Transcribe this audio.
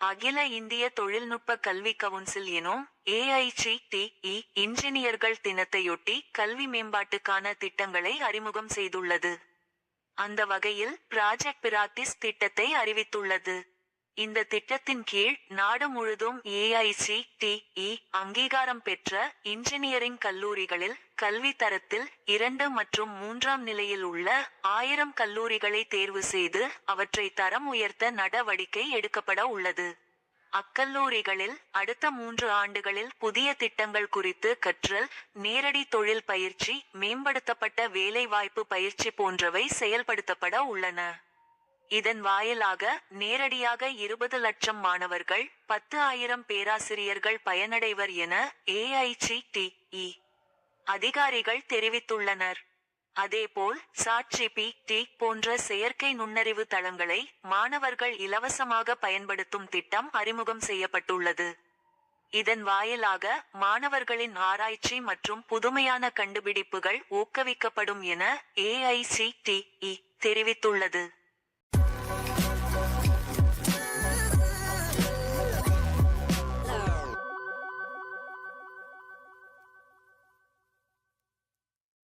அகில இந்திய தொழில்நுட்ப கல்வி கவுன்சில் எனும் AICTE இன்ஜினியர்கள் தினத்தையொட்டி கல்வி மேம்பாட்டுக்கான திட்டங்களை அறிமுகம் செய்துள்ளது. அந்த வகையில் ப்ராஜெக்ட் பிராக்டிஸ் திட்டத்தை அறிவித்துள்ளது. இந்த திட்டத்தின் கீழ் நாடு முழுதும் AICTE அங்கீகாரம் பெற்ற இன்ஜினியரிங் கல்லூரிகளில் கல்வி தரத்தில் 2 மற்றும் 3ஆம் நிலையில் உள்ள 1000 கல்லூரிகளை தேர்வு செய்து அவற்றை தரம் உயர்த்த நடவடிக்கை எடுக்கப்பட உள்ளது. அக்கல்லூரிகளில் அடுத்த 3 ஆண்டுகளில் புதிய திட்டங்கள் குறித்து கற்றல், நேரடி தொழில் பயிற்சி, மேம்படுத்தப்பட்ட வேலைவாய்ப்பு பயிற்சி போன்றவை செயல்படுத்தப்பட உள்ளன. இதன் வாயிலாக நேரடியாக 20 லட்சம் மாணவர்கள், 10,000 பேராசிரியர்கள் பயனடைவர் என AICTE அதிகாரிகள் தெரிவித்துள்ளனர். அதேபோல் ChatGPT போன்ற செயற்கை நுண்ணறிவு தளங்களை மாணவர்கள் இலவசமாக பயன்படுத்தும் திட்டம் அறிமுகம் செய்யப்பட்டுள்ளது. இதன் வாயிலாக மாணவர்களின் ஆராய்ச்சி மற்றும் புதுமையான கண்டுபிடிப்புகள் ஊக்குவிக்கப்படும் என AICTE தெரிவித்துள்ளது.